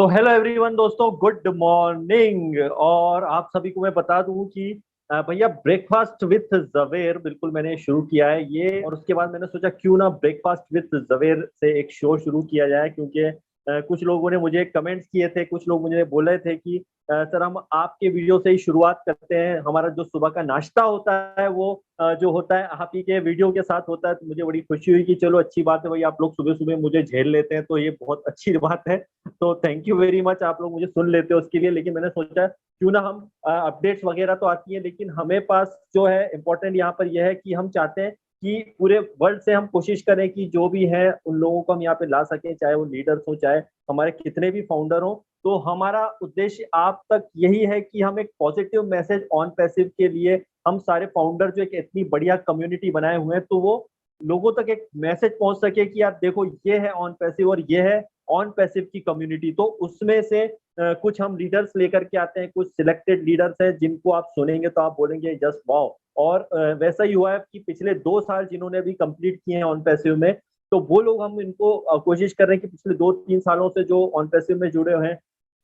तो hello everyone दोस्तों, good morning. और आप सभी को मैं बता दूं कि भैया ब्रेकफास्ट विथ जवेर बिल्कुल मैंने शुरू किया है ये। और उसके बाद मैंने सोचा क्यों ना ब्रेकफास्ट विथ जवेर से एक शो शुरू किया जाए, क्योंकि कुछ लोगों ने मुझे कमेंट्स किए थे, कुछ लोग मुझे बोले थे कि सर हम आपके वीडियो से ही शुरुआत करते हैं, हमारा जो सुबह का नाश्ता होता है वो जो होता है आप ही के वीडियो के साथ होता है। तो मुझे बड़ी खुशी हुई कि चलो अच्छी बात है भाई, आप लोग सुबह सुबह मुझे झेल लेते हैं तो ये बहुत अच्छी बात है। तो थैंक यू वेरी मच, आप लोग मुझे सुन लेते हो उसके लिए। लेकिन मैंने सोचा क्यों ना हम अपडेट्स वगैरह तो आती है, लेकिन हमें पास जो है इम्पोर्टेंट यहाँ पर यह है कि हम चाहते हैं कि पूरे वर्ल्ड से हम कोशिश करें कि जो भी है उन लोगों को हम यहाँ पे ला सकें, चाहे वो लीडर्स हो चाहे हमारे कितने भी फाउंडर हो। तो हमारा उद्देश्य आप तक यही है कि हम एक पॉजिटिव मैसेज ऑन पैसिव के लिए, हम सारे फाउंडर जो एक इतनी बढ़िया कम्युनिटी बनाए हुए हैं, तो वो लोगों तक एक मैसेज पहुंच सके कि यार देखो ये है ऑन पैसिव और ये है ऑन पैसिव की कम्युनिटी। तो उसमें से कुछ हम लीडर्स लेकर के आते हैं, कुछ सिलेक्टेड लीडर्स हैं जिनको आप सुनेंगे तो आप बोलेंगे जस्ट वाओ। और वैसा ही हुआ है कि पिछले 2 साल जिन्होंने भी कंप्लीट किए हैं ऑन पैसिव में, तो वो लोग हम इनको कोशिश कर रहे हैं कि पिछले 2-3 सालों से जो ऑन पैसिव में जुड़े हुए हैं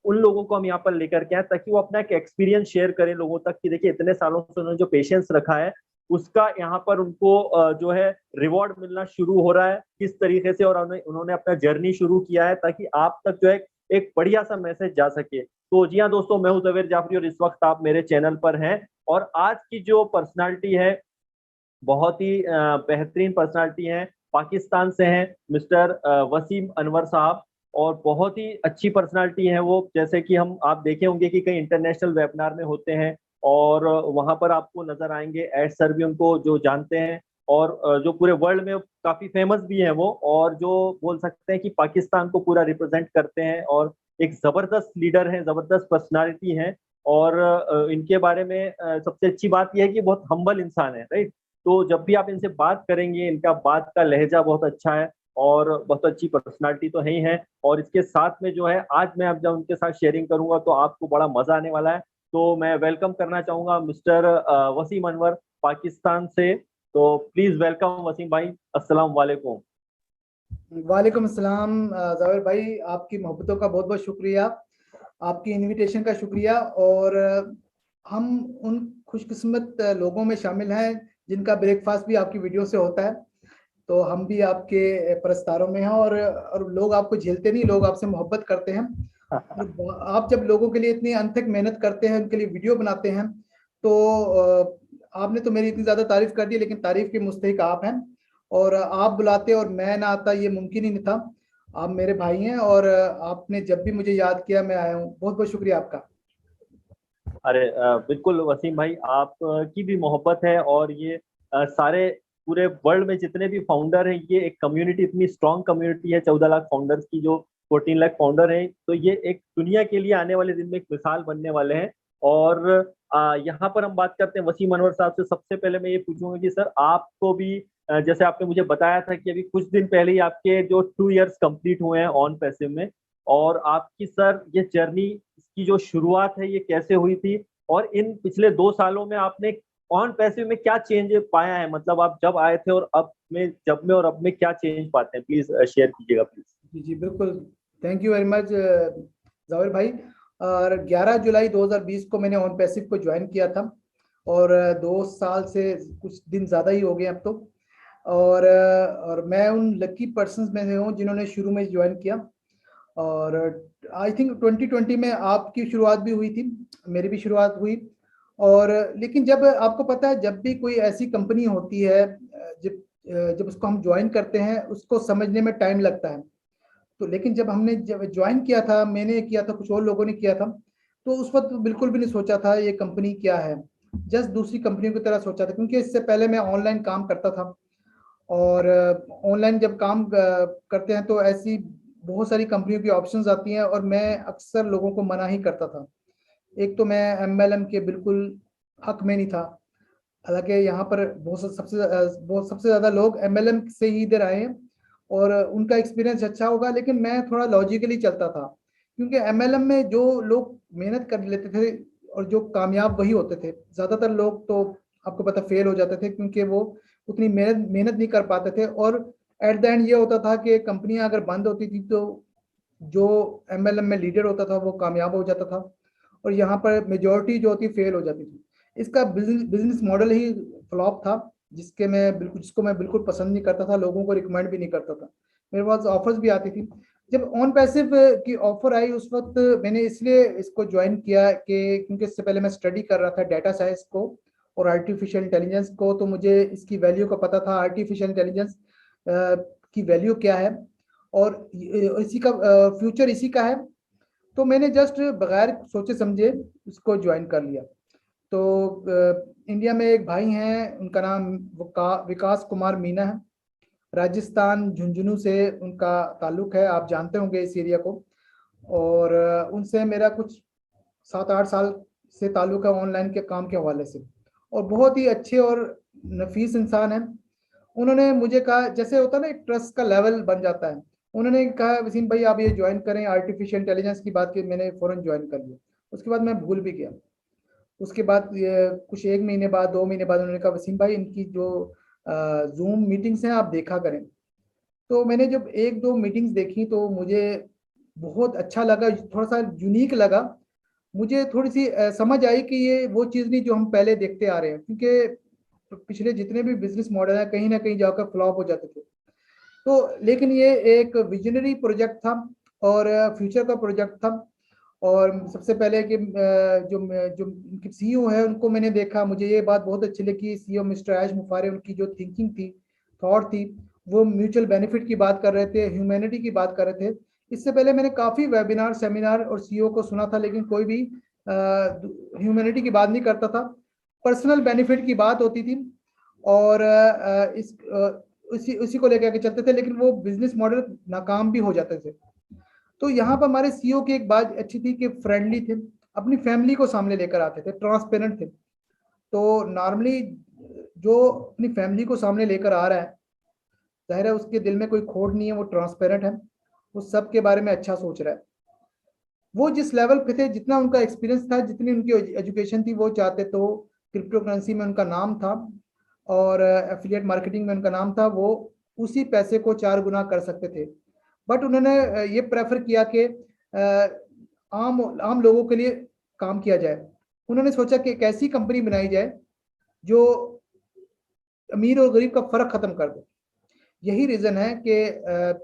उन लोगों को हम यहाँ पर लेकर के आए, ताकि वो अपना एक एक्सपीरियंस शेयर करें लोगों तक कि देखिए इतने सालों से उन्होंने जो पेशेंस रखा है उसका यहाँ पर उनको जो है रिवॉर्ड मिलना शुरू हो रहा है किस तरीके से, और उन्होंने अपना जर्नी शुरू किया है ताकि आप तक जो है एक बढ़िया सा मैसेज जा सके। तो जी हाँ दोस्तों, मैं हूं जवेर जाफरी और इस वक्त आप मेरे चैनल पर हैं। और आज की जो पर्सनालिटी है बहुत ही बेहतरीन पर्सनालिटी है, पाकिस्तान से हैं मिस्टर वसीम अनवर साहब। और बहुत ही अच्छी पर्सनालिटी है वो, जैसे कि हम आप देखे होंगे कि कई इंटरनेशनल वेबिनार में होते हैं और वहां पर आपको नजर आएंगे। एड सर भी उनको जो जानते हैं और जो पूरे वर्ल्ड में काफी फेमस भी है वो, और जो बोल सकते हैं कि पाकिस्तान को पूरा रिप्रेजेंट करते हैं और एक जबरदस्त लीडर है, जबरदस्त पर्सनालिटी है। और इनके बारे में सबसे अच्छी बात यह है कि बहुत हम्बल इंसान है, राइट। तो जब भी आप इनसे बात करेंगे इनका बात का लहजा बहुत अच्छा है और बहुत अच्छी पर्सनालिटी तो है ही है। और इसके साथ में जो है आज मैं अब जब उनके साथ शेयरिंग करूंगा तो आपको बड़ा मजा आने वाला है। तो मैं वेलकम करना चाहूंगा मिस्टर वसीम अनवर पाकिस्तान से। तो प्लीज वेलकम वसीम भाई, अस्सलाम वालेकुम। वालेकुम अस्सलाम। जावेर भाई, आपकी मोहब्बतों का बहुत बहुत शुक्रिया, आपकी इनविटेशन का शुक्रिया। और हम उन खुशकिस्मत लोगों में शामिल हैं जिनका ब्रेकफास्ट भी आपकी वीडियो से होता है। तो हम भी आपके परस्तारों में हैं, और लोग आपको झेलते नहीं, लोग आपसे मोहब्बत करते हैं। और आप जब लोगों के लिए इतनी अनथक मेहनत करते हैं, उनके लिए वीडियो बनाते हैं, तो आपने तो मेरी इतनी ज़्यादा तारीफ कर दी, लेकिन तारीफ के मुस्तहिक आप हैं। और आप बुलाते और मैं ना आता, ये मुमकिन ही नहीं था। आप मेरे भाई हैं और आपने जब भी मुझे याद किया मैं आया हूँ। बहुत बहुत शुक्रिया आपका। अरे बिल्कुल वसीम भाई, आप की भी मोहब्बत है और ये सारे पूरे वर्ल्ड में जितने भी फाउंडर हैं, ये एक कम्युनिटी, इतनी स्ट्रांग कम्युनिटी है 14 लाख फाउंडर्स की, जो 14 लाख फाउंडर हैं। तो ये एक दुनिया के लिए आने वाले दिन में एक मिसाल बनने वाले हैं। और यहाँ पर हम बात करते हैं वसीम अनवर साहब से। सबसे पहले मैं ये पूछूंगा कि सर आपको भी जैसे आपने मुझे बताया था कि अभी कुछ दिन पहले ही आपके जो 2 इयर्स कंप्लीट हुए हैं ऑन पैसिव में, और आपकी सर ये जर्नी, इसकी जो शुरुआत है ये कैसे हुई थी, और इन पिछले 2 सालों में आपने ऑन पैसिव में क्या चेंज पाया है, मतलब आप जब आए थे और अब में क्या चेंज पाते हैं, प्लीज शेयर कीजिएगा प्लीज। जी जी बिल्कुल। थैंक यू वेरी मच जावेर भाई। और 11 जुलाई 2020 को मैंने ऑन पैसिव को ज्वाइन किया था, और 2 साल से कुछ दिन ज़्यादा ही हो गए अब तो। और मैं उन लकी पर्सन्स में से हूँ जिन्होंने शुरू में ज्वाइन किया। और आई थिंक 2020 में आपकी शुरुआत भी हुई थी, मेरी भी शुरुआत हुई। और लेकिन जब आपको पता है, जब भी कोई ऐसी कंपनी होती है, जब जब उसको हम ज्वाइन करते हैं उसको समझने में टाइम लगता है। तो लेकिन जब ज्वाइन किया था, मैंने किया था, कुछ और लोगों ने किया था, तो उस वक्त बिल्कुल भी नहीं सोचा था ये कंपनी क्या है। जस्ट दूसरी कंपनियों की तरह सोचा था, क्योंकि इससे पहले मैं ऑनलाइन काम करता था। और ऑनलाइन जब काम करते हैं तो ऐसी बहुत सारी कंपनियों की ऑप्शंस आती हैं, और मैं अक्सर लोगों को मना ही करता था। एक तो मैं एमएलएम के बिल्कुल हक में नहीं था। हालांकि यहाँ पर बहुत सबसे ज़्यादा लोग एमएलएम से ही इधर आए हैं, और उनका एक्सपीरियंस अच्छा होगा, लेकिन मैं थोड़ा लॉजिकली चलता था। क्योंकि एमएलएम में जो लोग मेहनत कर लेते थे और जो कामयाब वही होते थे। ज़्यादातर लोग तो आपको पता फेल हो जाते थे, क्योंकि वो उतनी मेहनत नहीं कर पाते थे। और एट द एंड ये होता था कि कंपनियां अगर बंद होती थी तो जो MLM में लीडर होता था वो कामयाब हो जाता था, और यहाँ पर मेजॉरिटी जो होती फेल हो जाती थी। इसका बिजनेस मॉडल ही फ्लॉप था, जिसको मैं बिल्कुल पसंद नहीं करता था, लोगों को रिकमेंड भी नहीं करता था। मेरे पास ऑफर्स भी आती थी। जब ऑन पैसिव की ऑफर आई उस वक्त मैंने इसलिए इसको ज्वाइन किया कि क्योंकि इससे पहले मैं स्टडी कर रहा था डेटा साइंस को और आर्टिफिशियल इंटेलिजेंस को, तो मुझे इसकी वैल्यू का पता था, आर्टिफिशियल इंटेलिजेंस की वैल्यू क्या है और इसी का फ्यूचर इसी का है। तो मैंने जस्ट बगैर सोचे समझे इसको ज्वाइन कर लिया। तो इंडिया में एक भाई हैं, उनका नाम विकास कुमार मीना है, राजस्थान झुंझुनू से उनका ताल्लुक है, आप जानते होंगे इस एरिया को। और उनसे मेरा कुछ 7-8 साल से ताल्लुक है ऑनलाइन के काम के हवाले से, और बहुत ही अच्छे और नफीस इंसान है। उन्होंने मुझे कहा, जैसे होता है ना एक ट्रस्ट का लेवल बन जाता है, उन्होंने कहा वसीम भाई आप ये ज्वाइन करें, आर्टिफिशियल इंटेलिजेंस की बात की, मैंने फौरन ज्वाइन कर लिया। उसके बाद मैं भूल भी गया। उसके बाद ये कुछ 1 महीने बाद 2 महीने बाद उन्होंने कहा वसीम भाई इनकी जो जूम मीटिंग्स हैं आप देखा करें। तो मैंने जब 1-2 मीटिंग्स देखी तो मुझे बहुत अच्छा लगा, थोड़ा सा यूनिक लगा। मुझे थोड़ी सी समझ आई कि ये वो चीज़ नहीं जो हम पहले देखते आ रहे हैं, क्योंकि पिछले जितने भी बिजनेस मॉडल हैं कहीं ना कहीं जाकर फ्लॉप हो जाते थे। तो लेकिन ये एक विजनरी प्रोजेक्ट था और फ्यूचर का प्रोजेक्ट था। और सबसे पहले कि जो जो CEO है उनको मैंने देखा, मुझे ये बात बहुत अच्छी लगी, CEO मिस्टर ऐश मुफारे, उनकी जो थिंकिंग थी, थॉट थी, वो म्यूचुअल बेनिफिट की बात कर रहे थे, ह्यूमैनिटी की बात कर रहे थे। इससे पहले मैंने काफ़ी वेबिनार सेमिनार और CEO को सुना था, लेकिन कोई भी ह्यूमैनिटी की बात नहीं करता था, पर्सनल बेनिफिट की बात होती थी। और उसी को लेकर के चलते थे, लेकिन वो बिजनेस मॉडल नाकाम भी हो जाते थे। तो यहाँ पर हमारे CEO की एक बात अच्छी थी कि फ्रेंडली थे, अपनी फैमिली को सामने लेकर आते थे, ट्रांसपेरेंट थे। तो नॉर्मली जो अपनी फैमिली को सामने लेकर आ रहा है, जाहिर है उसके दिल में कोई खोट नहीं है, वो ट्रांसपेरेंट है, वो सबके बारे में अच्छा सोच रहा है। वो जिस लेवल पे थे, जितना उनका एक्सपीरियंस था, जितनी उनकी एजुकेशन थी, वो चाहते तो क्रिप्टो करेंसी में उनका नाम था और एफिलिएट मार्केटिंग में उनका नाम था, वो उसी पैसे को 4 गुना कर सकते थे। बट उन्होंने ये प्रेफर किया कि आम आम लोगों के लिए काम किया जाए। उन्होंने सोचा कि एक ऐसी कंपनी बनाई जाए जो अमीर और गरीब का फर्क खत्म कर दे। यही रीजन है कि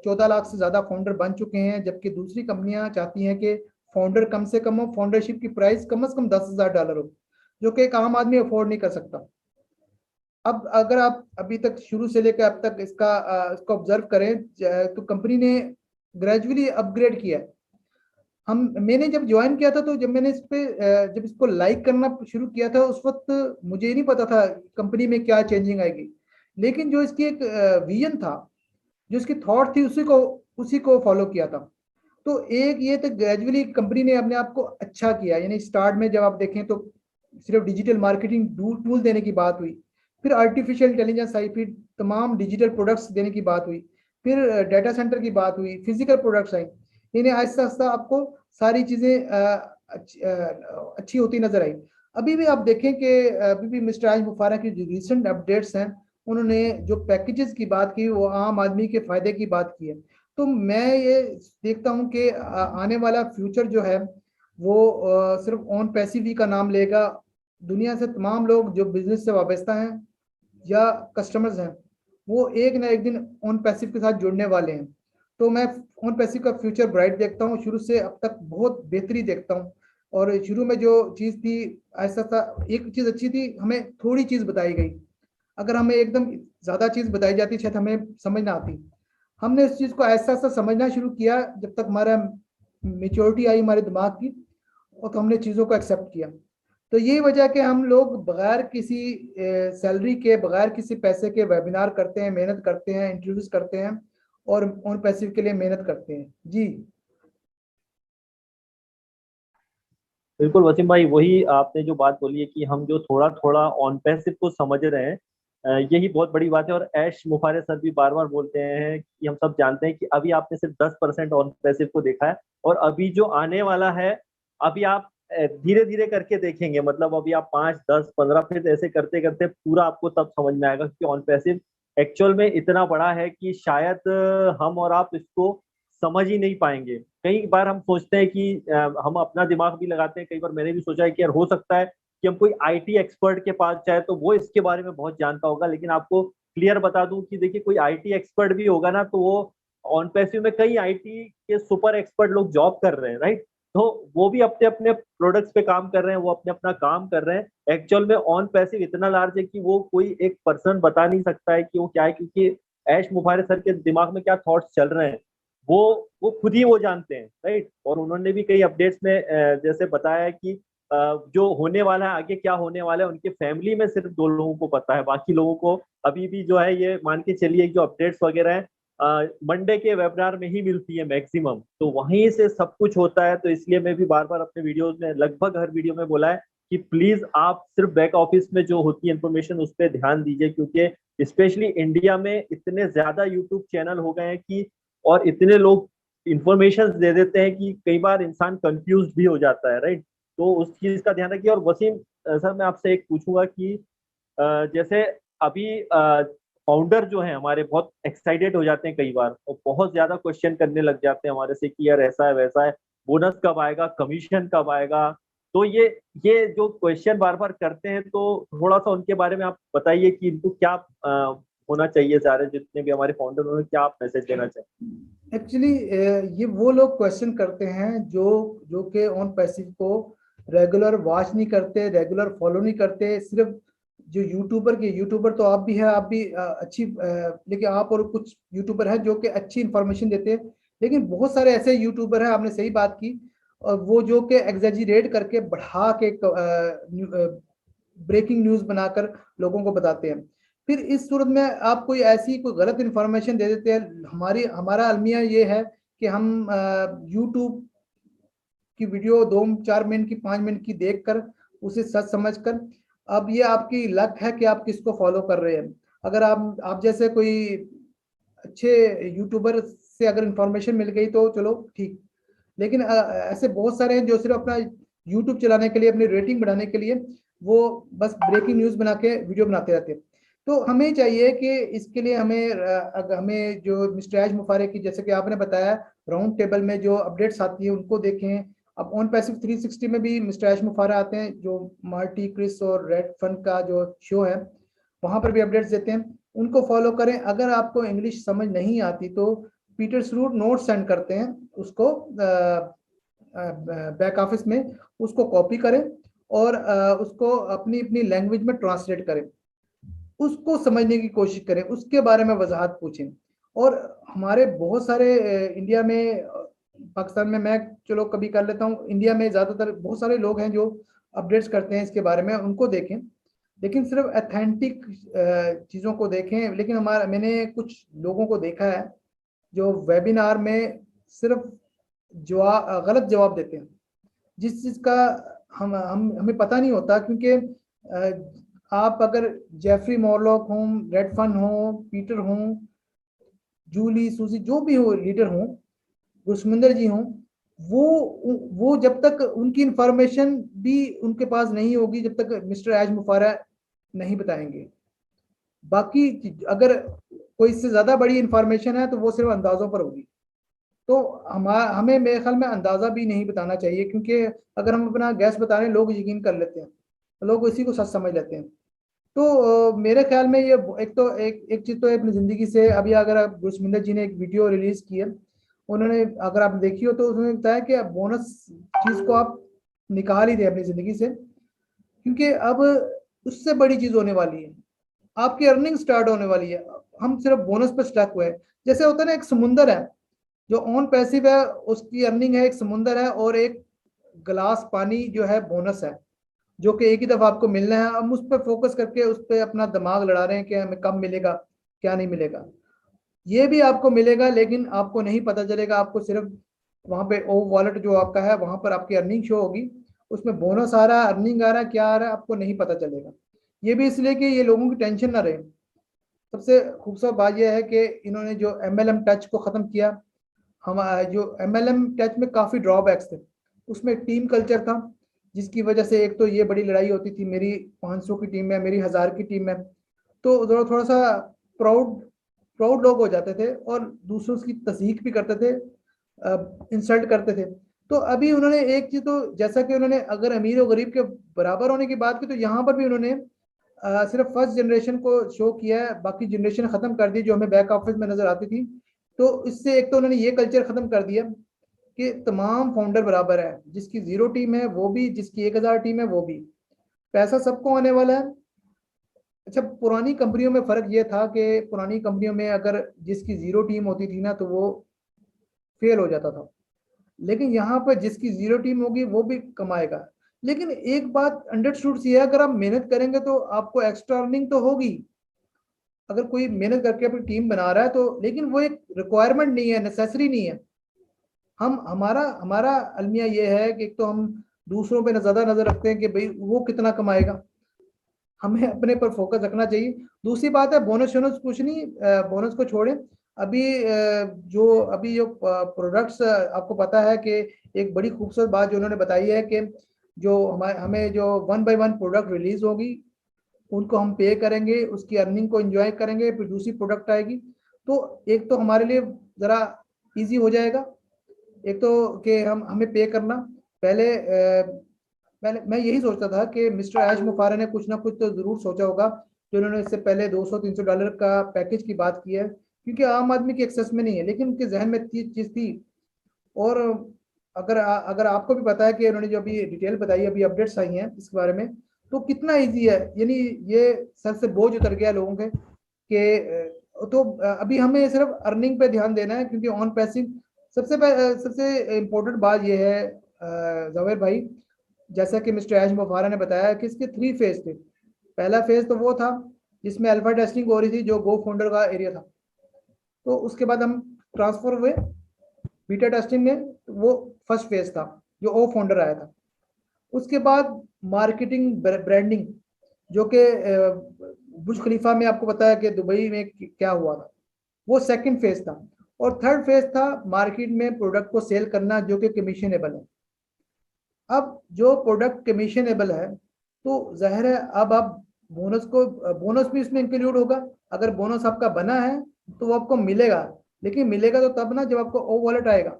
14 लाख से ज्यादा फाउंडर बन चुके हैं, जबकि दूसरी कंपनियां चाहती हैं कि फाउंडर कम से कम हो, फाउंडरशिप की प्राइस कम से कम $10,000 हो, जो कि एक आम आदमी अफोर्ड नहीं कर सकता। अब अगर आप अभी तक शुरू से लेकर अब तक इसको ऑब्जर्व करें, तो कंपनी ने ग्रेजुअली अपग्रेड किया है। मैंने जब ज्वाइन किया था, तो जब मैंने जब इसको लाइक करना शुरू किया था, उस वक्त मुझे नहीं पता था कंपनी में क्या चेंजिंग आएगी, लेकिन जो इसकी एक विजन था, जो इसकी थॉट थी, उसी को फॉलो किया था। तो एक ये तो ग्रेजुअली कंपनी ने अपने आप को अच्छा किया, यानी स्टार्ट में जब आप देखें तो सिर्फ डिजिटल मार्केटिंग टूल देने की बात हुई, फिर आर्टिफिशियल इंटेलिजेंस आई, फिर तमाम डिजिटल प्रोडक्ट्स देने की बात हुई, फिर डाटा सेंटर की बात हुई, फिजिकल प्रोडक्ट्स आई। यानी आहिस्ता आहिस्ता आपको सारी चीज़ें अच्छी होती नजर आई। अभी भी आप देखें कि अभी भी मिस्टर आज मुफारा की जो रिसेंट अपडेट्स हैं, उन्होंने जो पैकेजेस की बात की वो आम आदमी के फायदे की बात की है। तो मैं ये देखता हूँ कि आने वाला फ्यूचर जो है वो सिर्फ ऑन पैसिव ही का नाम लेगा। दुनिया से तमाम लोग जो बिजनेस से वाबस्ता हैं या कस्टमर्स हैं, वो एक ना एक दिन ऑन पैसिव के साथ जुड़ने वाले हैं। तो मैं ऑन पैसिव का फ्यूचर ब्राइट देखता हूँ, शुरू से अब तक बहुत बेहतरी देखता हूँ। और शुरू में जो चीज़ थी, ऐसा था, एक चीज़ अच्छी थी, हमें थोड़ी चीज़ बताई गई, अगर हमें एकदम ज़्यादा चीज़ बताई जाती शायद हमें समझ ना आती। हमने उस चीज़ को ऐसा ऐसा समझना शुरू किया जब तक हमारा मेच्योरिटी आई हमारे दिमाग की, और तो हमने चीज़ों को एक्सेप्ट किया। तो यही वजह कि हम लोग बगैर किसी सैलरी के, बगैर किसी पैसे के वेबिनार करते हैं, मेहनत करते हैं, इंट्रोड्यूस करते हैं और ऑन पैसिव के लिए मेहनत करते हैं। जी बिल्कुल वसीम भाई, वही आपने जो बात बोली है कि हम जो थोड़ा थोड़ा ऑन पैसिव को समझ रहे हैं, यही बहुत बड़ी बात है। और ऐश मुफारे सर भी बार बार बोलते हैं कि हम सब जानते हैं कि अभी आपने सिर्फ 10% ऑन पैसिव को देखा है, और अभी जो आने वाला है, अभी आप धीरे धीरे करके देखेंगे। मतलब अभी आप 5, 10, 15 फिर ऐसे करते करते पूरा आपको तब समझ में आएगा कि ऑन पैसिव एक्चुअल में इतना बड़ा है कि शायद हम और आप इसको समझ ही नहीं पाएंगे। कई बार हम सोचते हैं कि हम अपना दिमाग भी लगाते हैं, कई बार मैंने भी सोचा है कि यार हो सकता है कि हम कोई आईटी एक्सपर्ट के पास जाए तो वो इसके बारे में बहुत जानता होगा, लेकिन आपको क्लियर बता दूं कि देखिए कोई आईटी एक्सपर्ट भी होगा ना तो वो ऑन पैसिव में कई आईटी के सुपर एक्सपर्ट लोग जॉब कर रहे हैं, राइट। तो वो भी अपने अपने प्रोडक्ट्स पे काम कर रहे हैं, वो अपने अपना काम कर रहे हैं। एक्चुअल में ऑन पैसिव इतना लार्ज है कि वो कोई एक पर्सन बता नहीं सकता है कि वो क्या है, क्योंकि ऐश मुफारे सर के दिमाग में क्या थॉट्स चल रहे हैं वो वो खुद ही वो जानते हैं, राइट। और उन्होंने भी कई अपडेट्स में जैसे बताया है कि जो होने वाला है आगे, क्या होने वाला है, उनके फैमिली में सिर्फ 2 लोगों को पता है, बाकी लोगों को अभी भी जो है ये मान के चलिए जो अपडेट्स वगैरह है मंडे के वेबिनार में ही मिलती है मैक्सिमम, तो वहीं से सब कुछ होता है। तो इसलिए मैं भी बार बार अपने वीडियोस में, लगभग हर वीडियो में बोला है कि प्लीज आप सिर्फ बैक ऑफिस में जो होती है इन्फॉर्मेशन उस पर ध्यान दीजिए, क्योंकि स्पेशली इंडिया में इतने ज्यादा यूट्यूब चैनल हो गए हैं कि और इतने लोग इंफॉर्मेशन दे देते हैं कि कई बार इंसान कंफ्यूज भी हो जाता है, राइट। तो उस चीज का ध्यान रखिए। और वसीम सर मैं आपसे एक पूछूंगा कि जैसे अभी फाउंडर जो है हमारे बहुत एक्साइटेड हो जाते हैं कई बार और बहुत ज्यादा क्वेश्चन करने लग जाते हैं हमारे से कि यार ऐसा है वैसा है, बोनस कब आएगा, कमीशन कब आएगा। तो ये जो क्वेश्चन बार बार करते हैं तो थोड़ा सा उनके बारे में आप बताइए कि इनको क्या होना चाहिए, सारे जितने भी हमारे फाउंडर उन्हें क्या आप मैसेज देना चाहिए। एक्चुअली ये वो लोग क्वेश्चन करते हैं जो जो के ऑन पैसिव को रेगुलर वॉच नहीं करते, रेगुलर फॉलो नहीं करते। सिर्फ जो यूट्यूबर तो आप भी है, आप भी अच्छी लेकिन आप और कुछ यूट्यूबर है जो कि अच्छी इंफॉर्मेशन देते हैं, लेकिन बहुत सारे ऐसे यूट्यूबर हैं, आपने सही बात की, और वो जो कि एग्जैजरेट करके बढ़ा के ब्रेकिंग न्यूज बनाकर लोगों को बताते हैं। फिर इस सूरत में आप कोई ऐसी कोई गलत इंफॉर्मेशन दे देते हैं। हमारा अलमिया ये है कि हम यूट्यूब की वीडियो 2-4 मिनट की, 5 मिनट की देखकर उसे सच समझकर, अब ये आपकी लक है कि आप किसको फॉलो कर रहे हैं। अगर आप जैसे कोई अच्छे यूट्यूबर से अगर इंफॉर्मेशन मिल गई तो चलो ठीक, लेकिन ऐसे बहुत सारे हैं जो सिर्फ अपना यूट्यूब चलाने के लिए, अपनी रेटिंग बढ़ाने के लिए वो बस ब्रेकिंग न्यूज बना के वीडियो बनाते रहते हैं। तो हमें चाहिए कि इसके लिए हमें जो मिस्टर एज मुफारे की, जैसे कि आपने बताया, राउंड टेबल में जो अपडेट्स आती है उनको देखें। अब ऑन पैसिव 360 में भी मिस्टर एज मुफारा आते हैं, जो मार्टी क्रिस और रेड फन का जो शो है वहां पर भी अपडेट्स देते हैं, उनको फॉलो करें। अगर आपको इंग्लिश समझ नहीं आती तो पीटर स्रूट नोट सेंड करते हैं, उसको बैक ऑफिस में उसको कॉपी करें और उसको अपनी अपनी लैंग्वेज में ट्रांसलेट करें, उसको समझने की कोशिश करें, उसके बारे में वजाहत पूछें। और हमारे बहुत सारे इंडिया में, पाकिस्तान में मैं चलो कभी कर लेता हूँ, इंडिया में ज़्यादातर बहुत सारे लोग हैं जो अपडेट्स करते हैं इसके बारे में, उनको देखें, लेकिन सिर्फ अथेंटिक चीज़ों को देखें। लेकिन मैंने कुछ लोगों को देखा है जो वेबिनार में सिर्फ गलत जवाब देते हैं, जिस चीज़ का हमें पता नहीं होता। क्योंकि आप अगर जेफरी मॉरलॉक हों, रेड फन हो, पीटर हों, जूली सूजी जो भी हो लीडर हों, गुरसमिंदर जी हों, वो जब तक उनकी इंफॉर्मेशन भी उनके पास नहीं होगी जब तक मिस्टर एज मुफारा नहीं बताएंगे। बाकी अगर कोई इससे ज्यादा बड़ी इंफॉर्मेशन है तो वो सिर्फ अंदाजों पर होगी। तो हमें मेरे ख्याल में अंदाजा भी नहीं बताना चाहिए, क्योंकि अगर हम अपना गैस बता रहे हैं लोग यकीन कर लेते हैं, लोग इसी को सच समझ लेते हैं। तो मेरे ख्याल में ये एक चीज तो है अपनी जिंदगी से। अभी अगर गुरसमिंदर जी ने एक वीडियो रिलीज की है, उन्होंने अगर आप देखी हो तो उन्होंने बताया कि बोनस चीज को आप निकाल ही दें अपनी जिंदगी से, क्योंकि अब उससे बड़ी चीज होने वाली है, आपकी अर्निंग स्टार्ट होने वाली है। हम सिर्फ बोनस पर स्टक हुए हैं। जैसे होता है ना, एक समुंदर है जो ऑन पैसिव है, उसकी अर्निंग है एक समुंदर है, और एक गिलास पानी जो है बोनस है, जो कि एक ही दफा आपको मिलना है। हम उस पर फोकस करके उस पर अपना दिमाग लड़ा रहे हैं कि हमें कब मिलेगा, क्या नहीं मिलेगा। ये भी आपको मिलेगा लेकिन आपको नहीं पता चलेगा। आपको सिर्फ वहां पे ओ वॉलेट जो आपका है वहां पर आपकी अर्निंग शो होगी, उसमें बोनस आ रहा है, अर्निंग आ रहा है, क्या आ रहा है आपको नहीं पता चलेगा। ये भी इसलिए कि ये लोगों की टेंशन ना रहे। सबसे खूबसूरत बात यह है कि इन्होंने जो MLM टच को ख़त्म किया। हम जो MLM टच में काफ़ी ड्रॉबैक्स थे, उसमें टीम कल्चर था, जिसकी वजह से एक तो ये बड़ी लड़ाई होती थी, मेरी 500 की टीम है, मेरी 1000 की टीम है, तो थोड़ा सा प्राउड प्राउड लोग हो जाते थे और दूसरों की तस्दीक भी करते थे। इंसल्ट करते थे। तो अभी उन्होंने एक चीज, तो जैसा कि उन्होंने अगर अमीर और गरीब के बराबर होने की बात की, तो यहाँ पर भी उन्होंने सिर्फ फर्स्ट जनरेशन को शो किया है, बाकी जनरेशन खत्म कर दी जो हमें बैक ऑफिस में नजर आती थी। तो इससे एक तो उन्होंने ये कल्चर खत्म कर दिया कि तमाम फाउंडर बराबर है, जिसकी 0 टीम है वो भी, जिसकी 1000 टीम है वो भी, पैसा सबको आने वाला है। अच्छा, पुरानी कंपनियों में फर्क ये था कि पुरानी कंपनियों में अगर जिसकी 0 टीम होती थी ना तो वो फेल हो जाता था, लेकिन यहाँ पर जिसकी 0 टीम होगी वो भी कमाएगा। लेकिन एक बात अंडरस्टूड ये है, अगर आप मेहनत करेंगे तो आपको एक्स्ट्रा अर्निंग तो होगी। अगर कोई मेहनत करके अपनी टीम बना रहा है तो, लेकिन वो एक रिक्वायरमेंट नहीं है, नेसेसरी नहीं है। हम हमारा हमारा अलमिया ये है कि एक तो हम दूसरों पे ज्यादा नजर रखते हैं कि भाई वो कितना कमाएगा, हमें अपने पर फोकस रखना चाहिए। दूसरी बात है बोनस शोनस कुछ नहीं, बोनस को छोड़ें। अभी जो प्रोडक्ट्स, आपको पता है कि एक बड़ी खूबसूरत बात जो उन्होंने बताई है कि जो हमें जो 1 बाय 1 प्रोडक्ट रिलीज होगी उनको हम पे करेंगे, उसकी अर्निंग को एंजॉय करेंगे, फिर दूसरी प्रोडक्ट आएगी। तो एक तो हमारे लिए जरा इजी हो जाएगा, एक तो कि हमें पे करना। पहले मैं यही सोचता था कि मिस्टर ऐश मुफारा ने कुछ ना कुछ तो जरूर सोचा होगा, जो उन्होंने इससे पहले $200-300 का पैकेज की बात की है, क्योंकि आम आदमी के एक्सेस में नहीं है, लेकिन उनके जहन में चीज थी। और अगर आपको भी पता है कि उन्होंने जो अभी डिटेल बताई, अभी अपडेट्स आई हैं इसके बारे में, तो कितना ईजी है, यानी ये सर से बोझ उतर गया लोगों के कि तो अभी हमें सिर्फ अर्निंग पे ध्यान देना है, क्योंकि ऑन पैसिव सबसे इम्पोर्टेंट बात यह है जवेर भाई, जैसा कि मिस्टर ऐश मुफारा ने बताया कि इसके 3 फेज थे। पहला फेज तो वो था जिसमें अल्फा टेस्टिंग हो रही थी, जो गो फाउंडर का एरिया था। तो उसके बाद हम ट्रांसफर हुए बीटा टेस्टिंग में, वो फर्स्ट फेज था जो ओ फाउंडर आया था। उसके बाद मार्केटिंग ब्रांडिंग, जो कि बुर्ज खलीफा में आपको पता है कि दुबई में क्या हुआ था, वो सेकंड फेज था। और थर्ड फेज था मार्केट में प्रोडक्ट को सेल करना, जो कि कमीशनेबल है। अब जो प्रोडक्ट कमीशनेबल है तो जाहिर है अब आप बोनस भी इसमें इंक्लूड होगा। अगर बोनस आपका बना है तो वो आपको मिलेगा, लेकिन मिलेगा तो तब ना जब आपको ओ वॉलेट आएगा।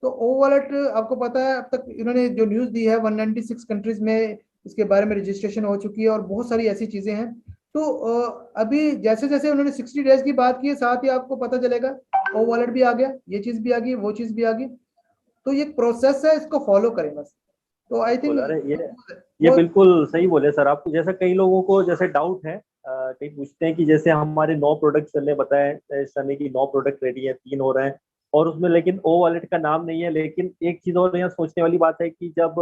तो ओ वॉलेट आपको पता है, अब तक इन्होंने जो न्यूज़ दी है 196 कंट्रीज में इसके बारे में रजिस्ट्रेशन हो चुकी है, और बहुत सारी ऐसी चीजें हैं। तो अभी जैसे जैसे उन्होंने 60 डेज की बात की है, साथ ही आपको पता चलेगा ओ वॉलेट भी आ गया, ये चीज भी आ गई, वो चीज भी आ गई। तो ये प्रोसेस है, इसको फॉलो करें बस। तो आई थिंक अरे ये वो बिल्कुल सही बोले सर आप। जैसे कई लोगों को जैसे डाउट है, कई पूछते हैं कि जैसे हमारे 9 प्रोडक्ट चलने बताए इस समय की 9 प्रोडक्ट रेडी है, 3 हो रहे हैं और उसमें लेकिन ओ वॉलेट का नाम नहीं है। लेकिन एक चीज और यहाँ सोचने वाली बात है कि जब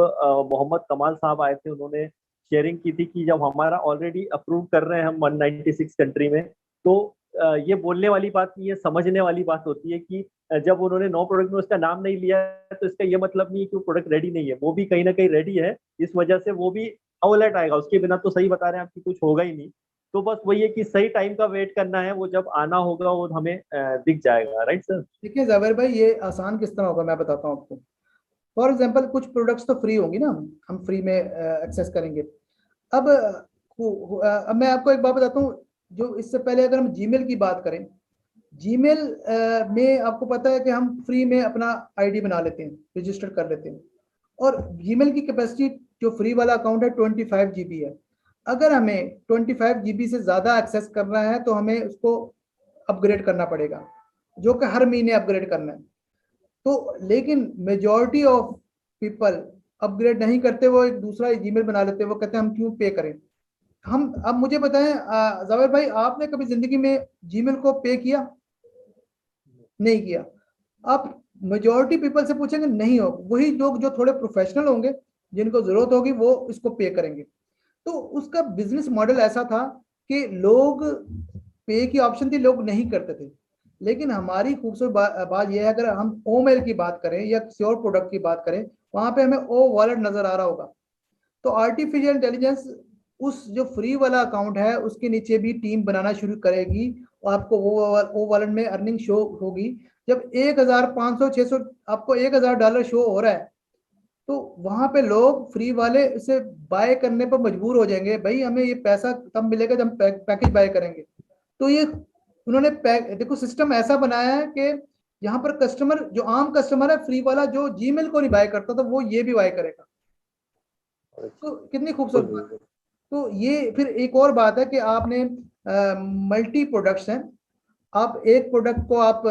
मोहम्मद कमाल साहब आए थे, उन्होंने शेयरिंग की थी कि जब हमारा ऑलरेडी अप्रूव कर रहे हैं हम 196 कंट्री में, तो ये बोलने वाली बात नहीं है, समझने वाली बात होती है कि जब उन्होंने 9 प्रोडक्ट में उसका नाम नहीं लिया तो इसका ये मतलब नहीं है कि वो प्रोडक्ट रेडी नहीं है, वो भी कहीं ना कहीं रेडी है। इस वजह से वो भी अलर्ट आएगा, उसके बिना तो सही बता रहे हैं आपकी कुछ होगा ही नहीं। तो बस वही है कि सही टाइम का वेट करना है, वो जब आना होगा वो हमें दिख जाएगा। Right sir? देखिए जावेर भाई, ये आसान किस तरह होगा मैं बताता हूँ आपको। फॉर एग्जांपल कुछ प्रोडक्ट्स तो फ्री होंगी ना, हम फ्री में एक्सेस करेंगे। अब अब मैं आपको एक बात बताता हूँ, जो इससे पहले अगर हम जीमेल की बात करें, जीमेल में आपको पता है कि हम फ्री में अपना आईडी बना लेते हैं, रजिस्टर कर लेते हैं। और जीमेल की कैपेसिटी जो फ्री वाला अकाउंट है 25 GB है। अगर हमें 25 GB से ज़्यादा एक्सेस करना है तो हमें उसको अपग्रेड करना पड़ेगा, जो कि हर महीने अपग्रेड करना है। तो लेकिन मेजॉरिटी ऑफ पीपल अपग्रेड नहीं करते, वो एक दूसरा जीमेल बना लेते हैं, वो कहते हैं हम क्यों पे करें। हम अब मुझे बताएं जावेर भाई, आपने कभी जिंदगी में जीमेल को पे किया? नहीं किया। आप मेजॉरिटी पीपल से पूछेंगे नहीं हो, वही लोग जो थोड़े प्रोफेशनल होंगे, जिनको जरूरत होगी, वो इसको पे करेंगे। तो उसका बिजनेस मॉडल ऐसा था कि लोग पे की ऑप्शन थी, लोग नहीं करते थे। लेकिन हमारी खूबसूरत बात यह है, अगर हम ओ मेल की बात करें या किसी और प्रोडक्ट की बात करें, वहां पे हमें ओ वॉलेट नजर आ रहा होगा। तो आर्टिफिशियल इंटेलिजेंस उस जो फ्री वाला अकाउंट है उसके नीचे भी टीम बनाना शुरू करेगी, और आपको वो वॉलेट में अर्निंग शो होगी। जब 1500 600 आपको $1000 शो हो रहा है, तो वहां पे लोग फ्री वाले इसे बाय करने पर मजबूर हो जाएंगे, भाई हमें ये पैसा तब मिलेगा जब हम पैकेज बाय करेंगे। तो ये उन्होंने देखो सिस्टम ऐसा बनाया है कि यहाँ पर कस्टमर, जो आम कस्टमर है फ्री वाला, जो जीमेल को नहीं बाय करता, तो वो ये भी बाय करेगा। तो कितनी खूबसूरत बात है। तो ये फिर एक और बात है कि आपने मल्टी प्रोडक्ट्स हैं, आप एक प्रोडक्ट को आप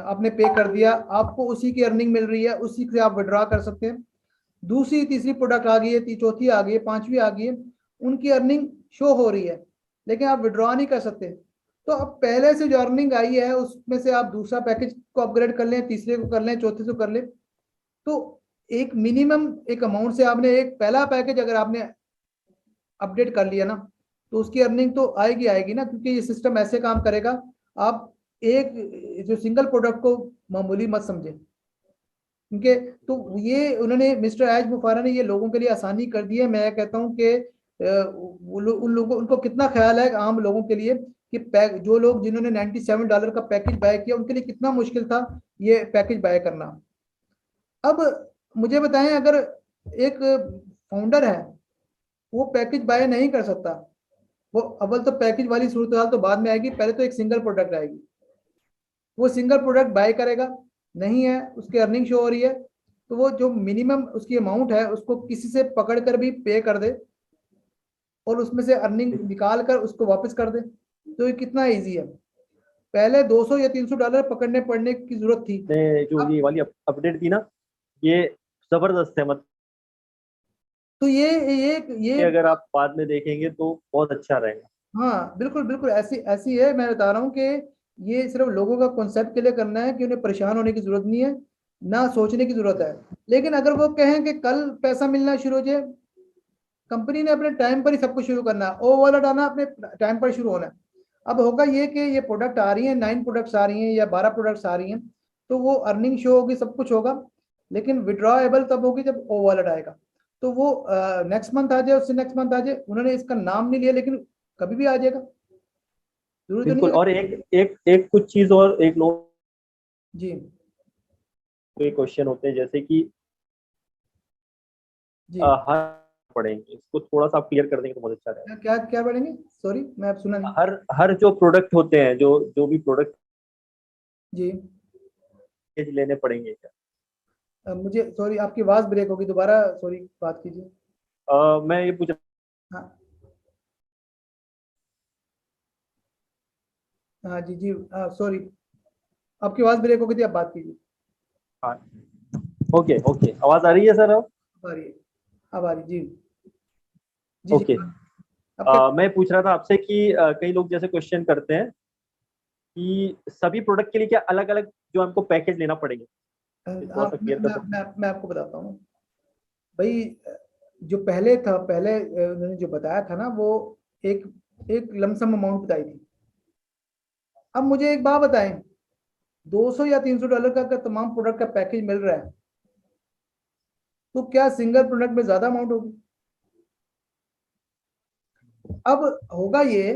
आपने पे कर दिया, आपको उसी की अर्निंग मिल रही है, उसी से आप विड्रॉ कर सकते हैं। दूसरी तीसरी प्रोडक्ट आ गई है, चौथी आ गई है, पांचवी आ गई है, उनकी अर्निंग शो हो रही है, लेकिन आप विड्रॉ नहीं कर सकते। तो अब पहले से जो अर्निंग आई है उसमें से आप दूसरा पैकेज को अपग्रेड कर लें, तीसरे को कर लें, चौथे से कर लें, तो एक मिनिमम एक अमाउंट से आपने एक पहला पैकेज अगर आपने अपडेट कर लिया ना, तो उसकी अर्निंग तो आएगी आएगी ना, क्योंकि ये सिस्टम ऐसे काम करेगा। आप एक जो सिंगल प्रोडक्ट को मामूली मत समझे, क्योंकि तो ये उन्होंने, मिस्टर एज मुफारा ने ये लोगों के लिए आसानी कर दी है। मैं कहता हूँ कि उन लोगों, उनको कितना ख्याल है आम लोगों के लिए कि जो लोग जिन्होंने $97 का पैकेज बाय किया, उनके लिए कितना मुश्किल था ये पैकेज बाय करना। अब मुझे बताएं, अगर एक फाउंडर है वो पैकेज बाय नहीं कर सकता, वो अव्वल तो पैकेज वाली सूरत हाल तो बाद में आएगी, पहले तो एक सिंगल प्रोडक्ट आएगी, वो सिंगल प्रोडक्ट बाय करेगा, नहीं है उसकी अर्निंग शो हो रही है, तो वो जो मिनिमम उसकी अमाउंट है उसको किसी से पकड़ कर भी पे कर दे और उसमें से अर्निंग निकाल कर उसको वापस कर दे। तो ये कितना इजी है। पहले 200 या $300 पकड़ने पड़ने की जरूरत थी। जो ये वाली अपडेट थी ना, ये जबरदस्त है। मतलब तो ये अगर आप बाद में देखेंगे तो बहुत अच्छा रहेगा। हाँ बिल्कुल बिल्कुल, ऐसी ऐसी है। मैं बता रहा हूँ कि ये सिर्फ लोगों का कॉन्सेप्ट के लिए करना है कि उन्हें परेशान होने की जरूरत नहीं है, ना सोचने की जरूरत है। लेकिन अगर वो कहें कि कल पैसा मिलना शुरू हो जाए, कंपनी ने अपने टाइम पर ही सब कुछ शुरू करना है, ओ वाला डालना अपने टाइम पर शुरू होना है। अब होगा ये कि ये प्रोडक्ट आ रही है, 9 प्रोडक्ट्स आ रही हैं या 12 प्रोडक्ट्स आ रही हैं, तो वो अर्निंग शो होगी, सब कुछ होगा, लेकिन विड्रॉएबल तब होगी जब ओ वॉलेट आएगा। तो वो नेक्स्ट मंथ आ जाए, उससे नेक्स्ट मंथ आ जाए, उन्होंने इसका नाम नहीं लिया, लेकिन कभी भी आ जाएगा, जरूरी तो नहीं बिल्कुल। है। और एक एक एक कुछ चीज और, एक लोग जी के क्वेश्चन होते हैं जैसे कि जी। हर पढ़ेंगे, इसको थोड़ा सा आप क्लियर कर देंगे तो बहुत अच्छा रहेगा। क्या क्या क्या बढ़ेंगे, सॉरी मैं अब सुना नहीं। हर हर जो प्रोडक्ट होते हैं, जो जो भी प्रोडक्ट जी लेने पड़ेंगे क्या? मुझे सॉरी, आपकी आवाज ब्रेक होगी, दोबारा सॉरी बात कीजिए। मैं ये पूछ हाँ हाँ जी जी, सॉरी आपकी आवाज ब्रेक हो गई थी, आप बात कीजिए। हाँ, ओके ओके, आवाज आ रही है सर अब? अब आ रही है, अब आ रही, जी जी जी। ओके। अब क्या, मैं पूछ रहा था आपसे कि कई लोग जैसे क्वेश्चन करते हैं कि सभी प्रोडक्ट के लिए क्या अलग अलग जो हमको पैकेज लेना पड़ेंगे, ये थोड़ा सा क्लियर कर सकते मैं आपको बताता हूँ भाई। जो पहले था, पहले उन्होंने जो बताया था ना, वो एक एक लमसम अमाउंट बताई थी। अब मुझे एक बात बताएं, 200 या $300 का अगर तमाम प्रोडक्ट का पैकेज मिल रहा है, तो क्या सिंगल प्रोडक्ट में ज्यादा अमाउंट होगी? अब होगा ये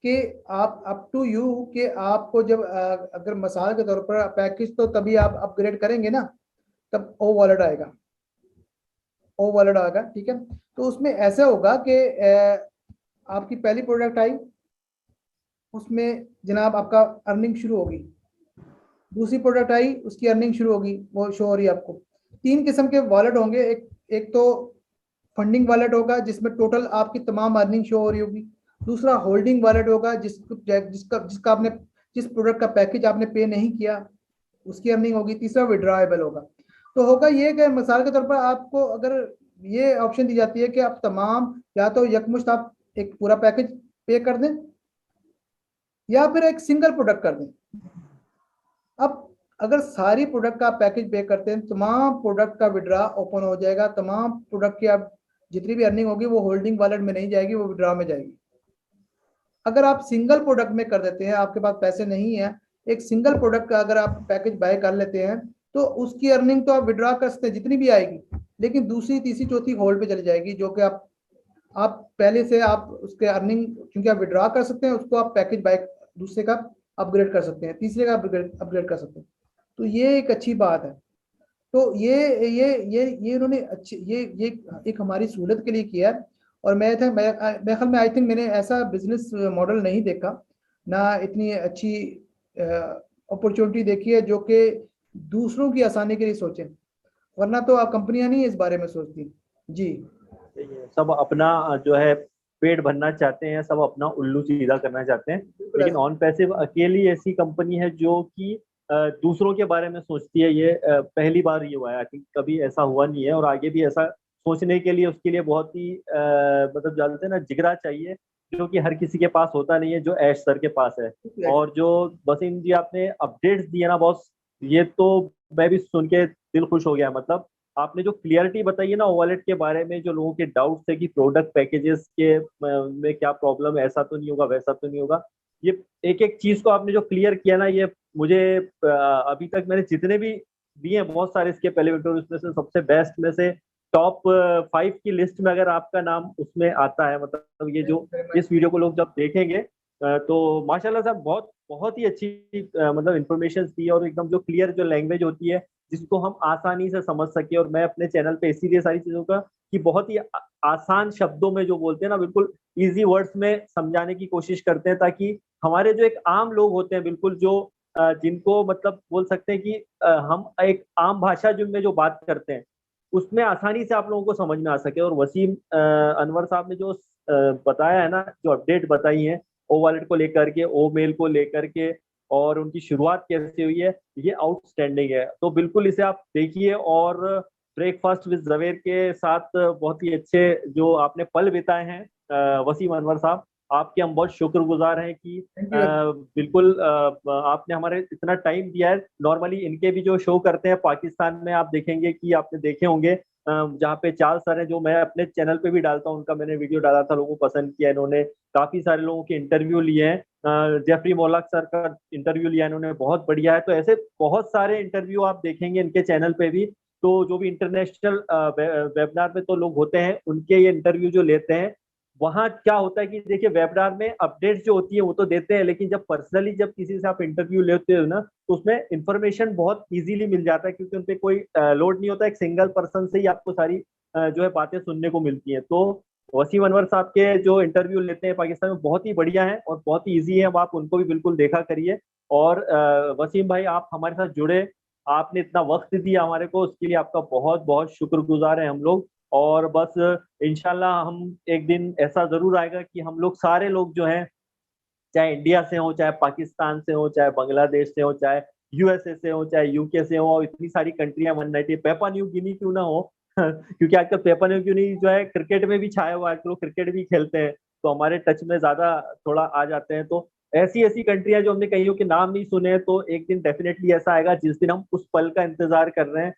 कि आप अप टू यू कि आपको जब अगर मिसाल के तौर पर पैकेज, तो तभी आप अपग्रेड करेंगे ना, तब ओ वॉलेट आएगा, ओ वॉलेट आएगा, ठीक है। तो उसमें ऐसा होगा कि आपकी पहली प्रोडक्ट आई, उसमें जनाब आपका अर्निंग शुरू होगी। दूसरी प्रोडक्ट आई, उसकी अर्निंग शुरू होगी, वो शो हो रही है आपको। 3 किस्म के वॉलेट होंगे, एक एक तो फंडिंग वॉलेट होगा जिसमें टोटल आपकी तमाम अर्निंग शो हो रही होगी। दूसरा होल्डिंग वॉलेट होगा जिसका जिसका आपने, जिस प्रोडक्ट का पैकेज आपने पे नहीं किया उसकी अर्निंग होगी। तीसरा विड्रॉएबल होगा। तो होगा ये कि मिसाल के तौर पर आपको अगर ये ऑप्शन दी जाती है कि आप तमाम, या तो यकमुश्त आप एक पूरा पैकेज पे कर दें, या फिर एक सिंगल प्रोडक्ट कर दें। अब अगर सारी प्रोडक्ट का पैकेज पे करते हैं, तमाम प्रोडक्ट का विड्रा ओपन हो जाएगा, तमाम प्रोडक्ट की आप जितनी भी अर्निंग होगी वो होल्डिंग वॉलेट में नहीं जाएगी, वो विड्रा में जाएगी। अगर आप सिंगल प्रोडक्ट में कर देते हैं, आपके पास पैसे नहीं है, एक सिंगल प्रोडक्ट का अगर आप पैकेज बाय कर लेते हैं, तो उसकी अर्निंग तो आप विड्रा कर सकते हैं जितनी भी आएगी, लेकिन दूसरी तीसरी चौथी होल्ड पे चली जाएगी, जो कि आप पहले से आप उसके अर्निंग, क्योंकि आप विड्रा कर सकते हैं उसको, आप पैकेज बाय दूसरे का अपग्रेड कर सकते हैं, तीसरे का अपग्रेड कर सकते हैं। तो ये एक अच्छी बात है। तो ये उन्होंने अच्छी, ये एक हमारी सहूलत के लिए किया है। और मैं ख्याल में आई थिंक मैंने ऐसा बिजनेस मॉडल नहीं देखा, ना इतनी अच्छी अपॉर्चुनिटी देखी है जो कि दूसरों की आसानी के लिए सोचें, वरना तो आप कंपनियां नहीं इस बारे में सोचती। जी सब अपना जो है पेट भरना चाहते हैं, सब अपना उल्लू सीधा करना चाहते हैं, बिल्कुल लेकिन ऐसा। ऑन पैसिव अकेली ऐसी कंपनी है जो कि दूसरों के बारे में सोचती है। ये पहली बार ये हुआ है, आई थिंक कभी ऐसा हुआ नहीं है, और आगे भी ऐसा सोचने के लिए उसके लिए बहुत ही मतलब जानते हैं ना, जिगरा चाहिए, जो कि हर किसी के पास होता नहीं है, जो ऐश सर के पास है। बिल्कुल ऐसा। और जो वसीम जी आपने अपडेट्स दिए ना बॉस, ये तो मैं भी सुन के दिल खुश हो गया। मतलब आपने जो क्लियरिटी बताई है ना वॉलेट के बारे में, जो लोगों के डाउट्स है कि प्रोडक्ट पैकेजेस के में क्या प्रॉब्लम है, ऐसा तो नहीं होगा, वैसा तो नहीं होगा, ये एक एक चीज को आपने जो क्लियर किया ना, ये मुझे अभी तक मैंने जितने भी दिए हैं बहुत सारे इसके पहले वीडियो, उसमें से सबसे बेस्ट में से टॉप 5 की लिस्ट में अगर आपका नाम उसमें आता है, मतलब ये जो इस वीडियो को लोग जब देखेंगे तो माशाल्लाह साहब बहुत बहुत ही अच्छी मतलब इंफॉर्मेशन दी, और एकदम जो क्लियर जो लैंग्वेज होती है जिसको हम आसानी से समझ सके। और मैं अपने चैनल पे इसीलिए सारी चीजों का कि बहुत ही आसान शब्दों में जो बोलते हैं ना, बिल्कुल इजी वर्ड्स में समझाने की कोशिश करते हैं, ताकि हमारे जो एक आम लोग होते हैं, बिल्कुल जो जिनको मतलब बोल सकते हैं कि हम एक आम भाषा जिनमें जो बात करते हैं उसमें आसानी से आप लोगों को समझ में आ सके। और वसीम अनवर साहब ने जो बताया है ना, जो अपडेट बताई है ओ वॉलेट को लेकर के, ओ मेल को लेकर के, और उनकी शुरुआत कैसे हुई है, ये आउटस्टैंडिंग है। तो बिल्कुल इसे आप देखिए। और ब्रेकफास्ट विद जवेर के साथ बहुत ही अच्छे जो आपने पल बिताए हैं वसीम अनवर साहब, आपके हम बहुत शुक्रगुजार हैं कि थैंक यू। बिल्कुल आपने हमारे इतना टाइम दिया है। नॉर्मली इनके भी जो शो करते हैं पाकिस्तान में, आप देखेंगे कि आपने देखे होंगे जहाँ पे चार्ल्स सर हैं, जो मैं अपने चैनल पे भी डालता हूँ, उनका मैंने वीडियो डाला था, लोगों को पसंद किया, इन्होंने काफी सारे लोगों के इंटरव्यू लिए हैं। जेफरी मोलाक सर का इंटरव्यू लिया इन्होंने, बहुत बढ़िया है। तो ऐसे बहुत सारे इंटरव्यू आप देखेंगे इनके चैनल पे भी। तो जो भी इंटरनेशनल वेबिनार में तो लोग होते हैं, उनके ये इंटरव्यू जो लेते हैं, वहाँ क्या होता है कि देखिए वेबिनार में अपडेट्स जो होती है वो तो देते हैं, लेकिन जब पर्सनली जब किसी से आप इंटरव्यू लेते हो ना, तो उसमें इंफॉर्मेशन बहुत इजीली मिल जाता है, क्योंकि उनपे कोई लोड नहीं होता, एक सिंगल पर्सन से ही आपको सारी जो है बातें सुनने को मिलती हैं। तो वसीम अनवर साहब के जो इंटरव्यू लेते हैं पाकिस्तान में, बहुत ही बढ़िया है और बहुत ही ईजी है। अब आप उनको भी बिल्कुल देखा करिए। और वसीम भाई, आप हमारे साथ जुड़े, आपने इतना वक्त दिया हमारे को, उसके लिए आपका बहुत बहुत शुक्रगुजार है हम लोग। और बस इंशाल्लाह हम एक दिन ऐसा जरूर आएगा कि हम लोग सारे लोग जो हैं, चाहे इंडिया से हो, चाहे पाकिस्तान से हो, चाहे बांग्लादेश से हो, चाहे यूएसए से हो, चाहे यूके से हो, और इतनी सारी कंट्रियां 190, पेपा न्यू गिनी क्यों ना हो क्योंकि आजकल पेपा न्यू गिनी जो है क्रिकेट में भी छाया हुआ है, आजकल लोग क्रिकेट भी खेलते हैं, तो हमारे टच में ज्यादा थोड़ा आ जाते हैं। तो ऐसी ऐसी कंट्रियां जो हमने कहीं के नाम नहीं सुने हैं, तो एक दिन डेफिनेटली ऐसा आएगा जिस दिन हम उस पल का इंतजार कर रहे हैं।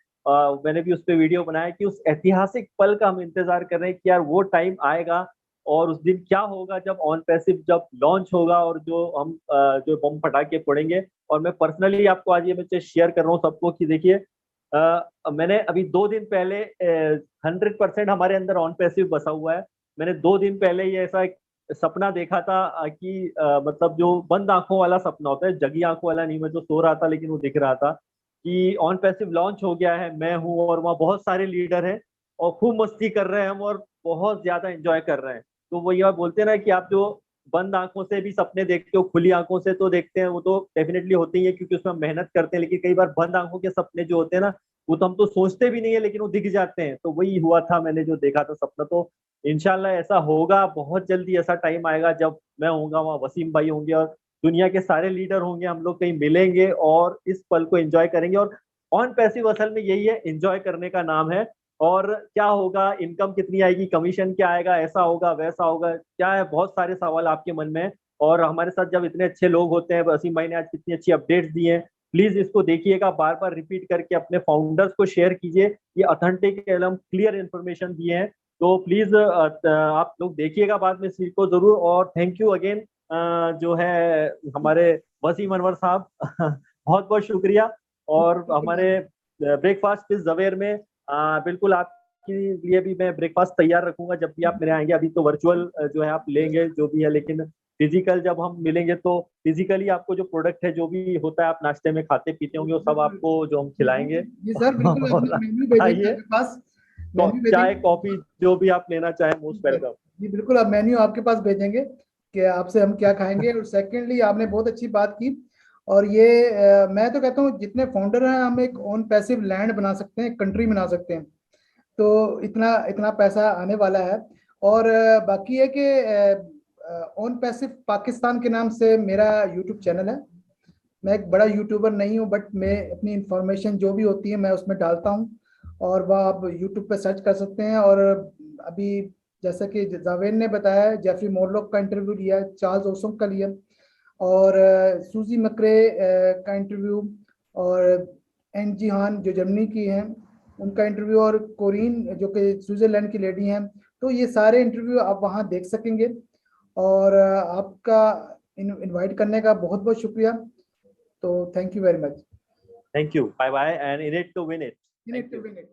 मैंने भी उस पर वीडियो बनाया कि उस ऐतिहासिक पल का हम इंतजार कर रहे हैं कि यार वो टाइम आएगा, और उस दिन क्या होगा जब ऑन पैसिव जब लॉन्च होगा, और जो हम जो बम पटाखे फोड़ेंगे। और मैं पर्सनली आपको आज ये मैं शेयर कर रहा हूँ सबको कि देखिए मैंने अभी 2 दिन पहले 100% हमारे अंदर ऑन पैसिव बसा हुआ है। मैंने 2 दिन पहले ये ऐसा एक सपना देखा था कि मतलब जो बंद आंखों वाला सपना होता है, जगी आंखों वाला नहीं, मैं जो सो रहा था लेकिन वो दिख रहा था कि ऑन पैसिव लॉन्च हो गया है, मैं हूँ और वहाँ बहुत सारे लीडर हैं, और खूब मस्ती कर रहे हैं हम, और बहुत ज्यादा एंजॉय कर रहे हैं। तो वो ये बोलते हैं ना कि आप जो बंद आंखों से भी सपने देखते हो, खुली आंखों से तो देखते हैं, वो तो डेफिनेटली होते ही है क्योंकि उसमें हम मेहनत करते हैं, लेकिन कई बार बंद आंखों के सपने जो होते हैं ना, वो तो हम तो सोचते भी नहीं है लेकिन वो दिख जाते हैं। तो वही हुआ था, मैंने जो देखा था सपना। तो इंशाल्लाह ऐसा होगा, बहुत जल्दी ऐसा टाइम आएगा जब मैं होऊंगा वहाँ, वसीम भाई होंगे, और दुनिया के सारे लीडर होंगे, हम लोग कहीं मिलेंगे और इस पल को एंजॉय करेंगे। और ऑन पैसिव असल में यही है, एंजॉय करने का नाम है। और क्या होगा, इनकम कितनी आएगी, कमीशन क्या आएगा, ऐसा होगा वैसा होगा, क्या है, बहुत सारे सवाल आपके मन में है। और हमारे साथ जब इतने अच्छे लोग होते हैं, वसीम भाई ने आज कितनी अच्छी अपडेट्स दी हैं, प्लीज इसको देखिएगा, बार बार रिपीट करके अपने फाउंडर्स को शेयर कीजिए। ये ऑथेंटिक एवं क्लियर इन्फॉर्मेशन दिए हैं, तो प्लीज आप लोग देखिएगा बाद में इस चीज को जरूर। और थैंक यू अगेन जो है हमारे वसीम अनवर साहब बहुत बहुत शुक्रिया। और हमारे ब्रेकफास्ट इज जवेर में बिल्कुल आपके लिए भी मैं ब्रेकफास्ट तैयार रखूंगा जब भी आप मेरे आएंगे। अभी तो वर्चुअल जो है आप लेंगे जो भी है, लेकिन फिजिकल जब हम मिलेंगे तो फिजिकली आपको जो प्रोडक्ट है, जो भी होता है आप नाश्ते में खाते पीते होंगे, वो सब आपको जो हम खिलाएंगे। जी सर, बिल्कुल आप और मेन्यू भेजेंगे आइए, आपके पास, मेन्यू चाय भेजेंगे। कॉफी जो भी आप लेना चाहें, मोस्ट वेलकम। जी बिल्कुल, आप मेन्यू आपके पास भेजेंगे कि आपसे हम क्या खाएंगे। और सेकेंडली आपने बहुत अच्छी बात की, और ये मैं तो कहता हूँ जितने फाउंडर हैं हम एक ओन पैसिव लैंड बना सकते हैं, कंट्री बना सकते हैं। तो इतना इतना पैसा आने वाला है। और बाकी है कि ओन पैसिव पाकिस्तान के नाम से मेरा यूट्यूब चैनल है। मैं एक बड़ा यूट्यूबर नहीं हूँ, बट मैं अपनी इंफॉर्मेशन जो भी होती है मैं उसमें डालता हूँ, और वह आप यूट्यूब पे सर्च कर सकते हैं। और अभी जैसा कि जावेद ने बताया, जेफरी मोरलॉक का इंटरव्यू लिया, चार्ल्स ओसम का लिया, और सूजी मकरे का इंटरव्यू, और एन जी हान जो जर्मनी की हैं उनका इंटरव्यू, और कोरिन जो कि स्विट्जरलैंड की लेडी हैं। तो ये सारे इंटरव्यू आप वहाँ देख सकेंगे। और आपका इनवाइट करने का बहुत बहुत शुक्रिया। तो thank you very much. Thank you. Bye bye, and in it to win it. In it to win it.